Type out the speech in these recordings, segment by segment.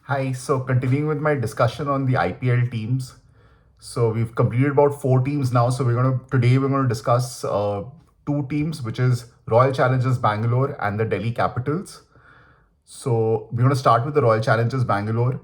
Hi, so continuing with my discussion on the IPL teams. So we've completed about four teams now. So we're gonna discuss two teams, which is Royal Challengers Bangalore and the Delhi Capitals. So we're gonna start with the Royal Challengers Bangalore.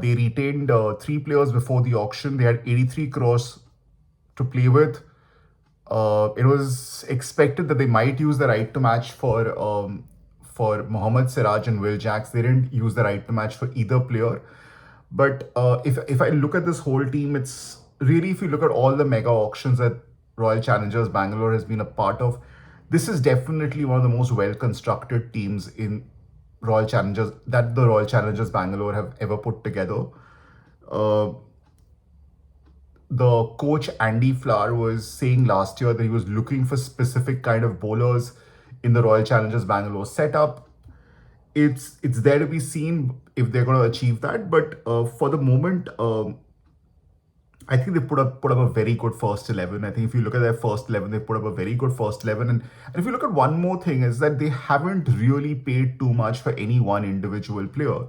They retained three players before the auction. They had 83 crores to play with. It was expected that they might use the right to match for Mohammad Siraj and Will Jacks. They didn't use the right to match for either player. But if I look at this whole team, it's really, if you look at all the mega auctions that Royal Challengers Bangalore has been a part of, this is definitely one of the most well constructed teams in Royal Challengers that the Royal Challengers Bangalore have ever put together. Uh, the coach Andy Flower was saying last year that he was looking for specific kind of bowlers in the Royal Challengers Bangalore setup. It's there to be seen if they're going to achieve that. But for the moment, I think they put up a very good first 11. I think if you look at their first 11, they put up a very good first 11. And if you look at one more thing, is that they haven't really paid too much for any one individual player.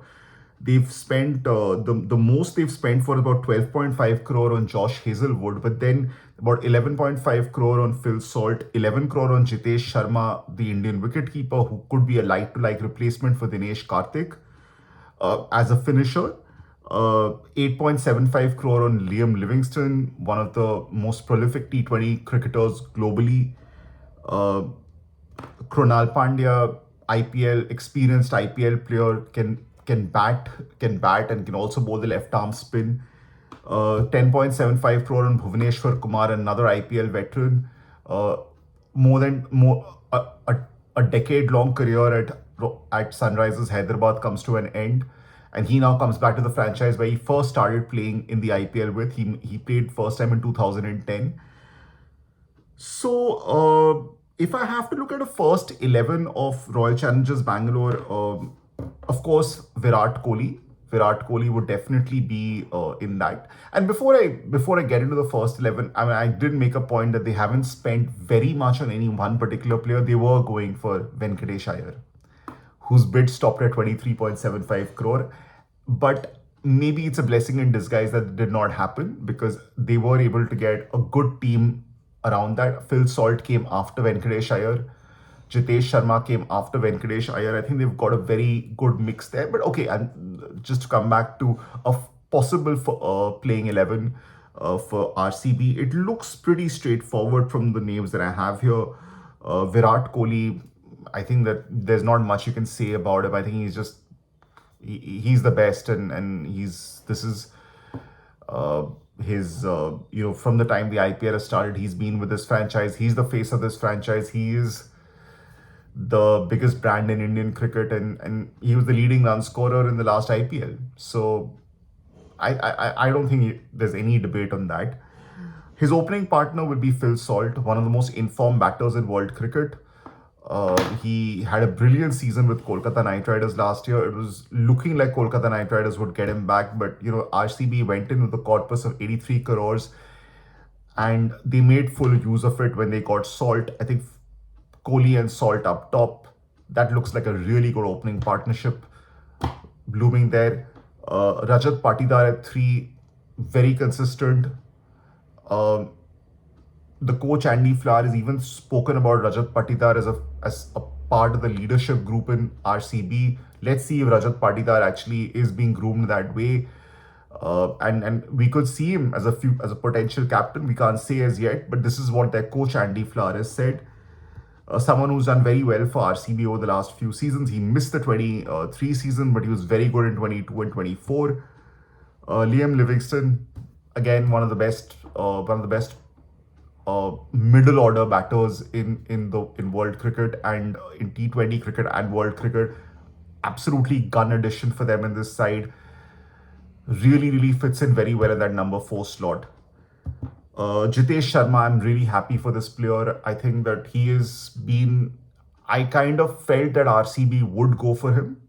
They've spent the most they've spent for about 12.5 crore on Josh Hazelwood, but then about 11.5 crore on Phil Salt, 11 crore on Jitesh Sharma, the Indian wicketkeeper, who could be a like-to-like replacement for Dinesh Karthik as a finisher. 8.75 crore on Liam Livingston, one of the most prolific T20 cricketers globally. Uh, Kronal Pandya, IPL experienced IPL player, can bat and can also bowl the left arm spin. 10.75 crore on Bhuvneshwar Kumar, another IPL veteran. Uh, more than more a decade long career at Sunrisers Hyderabad comes to an end, and he now comes back to the franchise where he first started playing in the IPL with. He played first time in 2010. So, if I have to look at a first 11 of Royal Challengers Bangalore, of course, Virat Kohli. Virat Kohli would definitely be in that. And before I get into the first 11, I mean, I did make a point that they haven't spent very much on any one particular player. They were going for Venkatesh Iyer, whose bid stopped at 23.75 crore. But maybe it's a blessing in disguise that did not happen because they were able to get a good team around that. Phil Salt came after Venkatesh Iyer. Jitesh Sharma came after Venkatesh Iyer. I think they've got a very good mix there. But okay, and just to come back to a possible for playing 11 for RCB, it looks pretty straightforward from the names that I have here. Virat Kohli, I think that there's not much you can say about him. I think he's the best, and he's this is uh, his from the time the IPL has started, he's been with this franchise. He's the face of this franchise. He is the biggest brand in Indian cricket, and he was the leading run scorer in the last IPL. So I don't think there's any debate on that. His opening partner will be Phil Salt, one of the most informed batters in world cricket. He had a brilliant season with Kolkata Knight Riders last year. It was looking like Kolkata Knight Riders would get him back, but RCB went in with a corpus of 83 crores, and they made full use of it when they got Salt. I think Kohli and Salt up top. That looks like a really good opening partnership blooming there. Rajat Patidar at three, very consistent. Um, the coach Andy Flower has even spoken about Rajat Patidar as a part of the leadership group in RCB. Let's see if Rajat Patidar actually is being groomed that way. And we could see him as a potential captain. We can't say as yet, but this is what their coach Andy Flower has said. Someone who's done very well for RCB over the last few seasons. He missed the 23 season, but he was very good in 22 and 24. Liam Livingston, again one of the best middle order batters in world cricket and in T20 cricket and world cricket. Absolutely gun addition for them in this side. Really fits in very well in that number 4 slot. Jitesh Sharma, I'm really happy for this player. I think that he has been. I kind of felt that RCB would go for him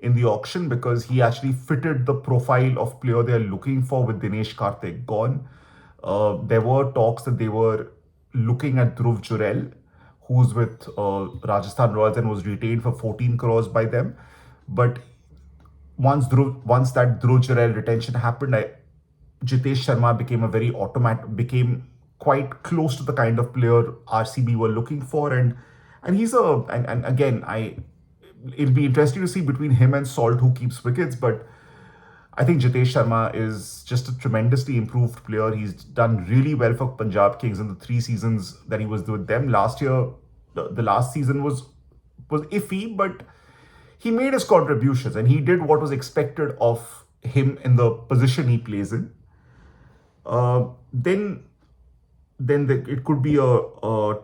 in the auction because he actually fitted the profile of player they're looking for with Dinesh Karthik gone. There were talks that they were looking at Dhruv Jurel, who's with Rajasthan Royals and was retained for 14 crores by them. But once that Dhruv Jurel retention happened, Jitesh Sharma became quite close to the kind of player RCB were looking for, and he's a and again I it'll be interesting to see between him and Salt who keeps wickets, but I think Jitesh Sharma is just a tremendously improved player. He's done really well for Punjab Kings in the 3 seasons that he was with them. Last year, the last season was iffy, but he made his contributions and he did what was expected of him in the position he plays in. Uh, then it could be a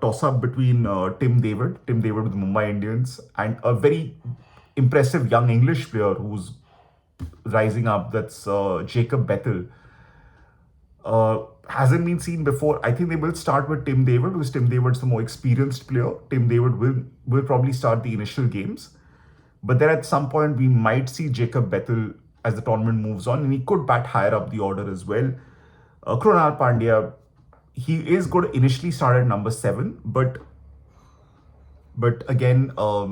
toss up between Tim David with the Mumbai Indians, and a very impressive young English player who's rising up. That's Jacob Bethel. Hasn't been seen before. I think they will start with Tim David because Tim David's the more experienced player. Tim David will probably start the initial games. But then at some point, we might see Jacob Bethel as the tournament moves on, and he could bat higher up the order as well. Krunal Pandya, he is going to initially start at number 7, but again, uh,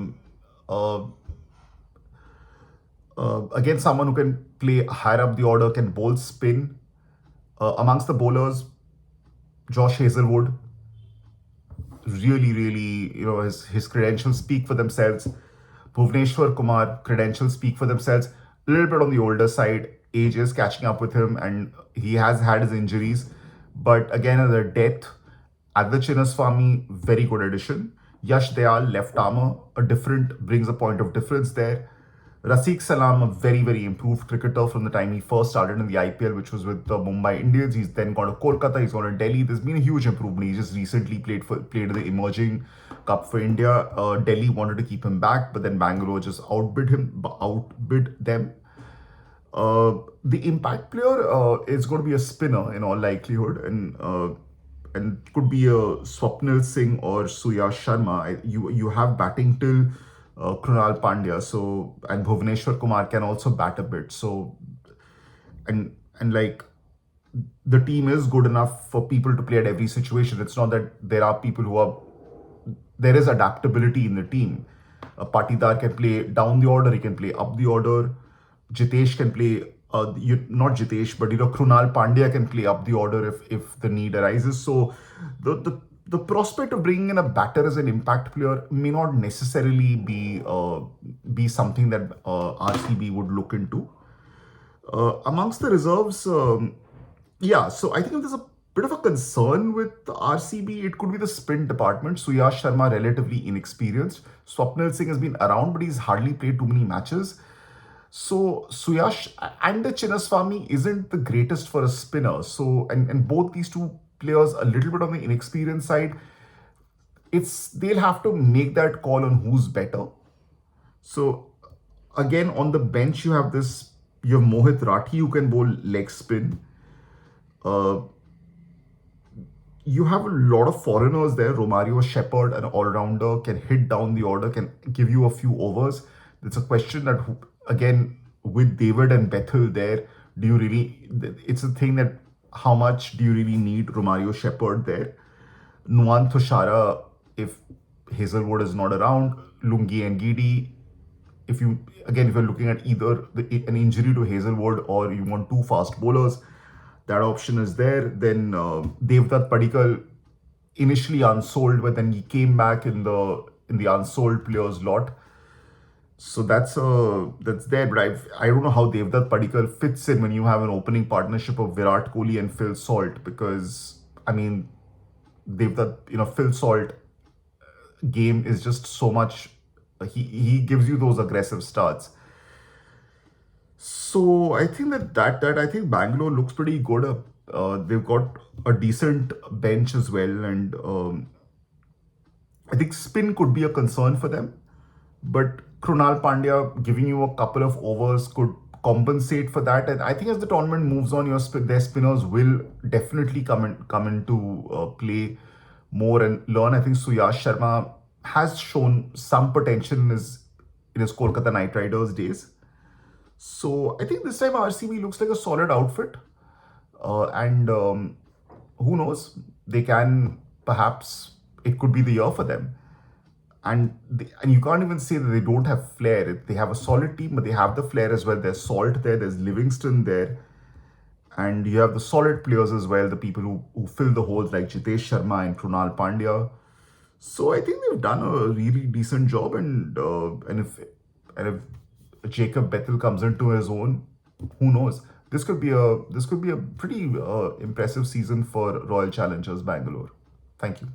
again, someone who can play higher up the order, can bowl spin. Amongst the bowlers, Josh Hazelwood, really, his credentials speak for themselves. Bhuvneshwar Kumar, credentials speak for themselves. A little bit on the older side, age is catching up with him, and he has had his injuries. But again, at the depth, at the Chinnaswamy, very good addition. Yash Dayal, left armour, brings a point of difference there. Rafiq Salam, a very improved cricketer from the time he first started in the IPL, which was with the Mumbai Indians. He's then gone to Kolkata, he's gone to Delhi. There's been a huge improvement. He just recently played the Emerging Cup for India. Delhi wanted to keep him back, but then Bangalore just outbid them. The impact player is going to be a spinner in all likelihood, and could be a Swapnil Singh or Suyash Sharma. You have batting till Krunal Pandya, so, and Bhuvneshwar Kumar can also bat a bit. So, and like, the team is good enough for people to play at every situation. It's not that there is adaptability in the team. Patidar can play down the order, he can play up the order. Jitesh can play, not Jitesh, but Krunal Pandya can play up the order if the need arises. So the prospect of bringing in a batter as an impact player may not necessarily be something that RCB would look into. Amongst the reserves, so I think if there's a bit of a concern with the RCB, it could be the spin department. Suyash Sharma, relatively inexperienced. Swapnil Singh has been around, but he's hardly played too many matches. So Suyash and the Chinnaswamy isn't the greatest for a spinner. So and both these two players a little bit on the inexperienced side. They'll have to make that call on who's better. So again, on the bench you have Mohit Rathi who can bowl leg spin. You have a lot of foreigners there. Romario Shepherd, an all-rounder, can hit down the order, can give you a few overs. It's a question that, again, with David and Bethel there, it's a thing that how much do you really need Romario Shepherd there? Nuwan Thushara, if Hazelwood is not around, Lungi and Gidi, if you're looking at either an injury to Hazelwood or you want 2 fast bowlers, that option is there. Then Devdutt Padikkal, initially unsold, but then he came back in the unsold players lot. So that's there, but I don't know how Devdutt Padikkal fits in when you have an opening partnership of Virat Kohli and Phil Salt, because I mean, Phil Salt game is just so much. He gives you those aggressive starts. So I think that I think Bangalore looks pretty good. They've got a decent bench as well, and I think spin could be a concern for them. But Krunal Pandya giving you a couple of overs could compensate for that. And I think as the tournament moves on, their spinners will definitely come into play more and learn. I think Suyash Sharma has shown some potential in his Kolkata Knight Riders days. So I think this time RCB looks like a solid outfit. And who knows, they can perhaps, it could be the year for them. and you can't even say that they don't have flair. They have a solid team, but they have the flair as well. There's Salt there, there's Livingston there, and you have the solid players as well, the people who fill the holes like Jitesh Sharma and Krunal Pandya. So I think they've done a really decent job, and if Jacob Bethel comes into his own, who knows? This could be a pretty impressive season for Royal Challengers Bangalore. Thank you.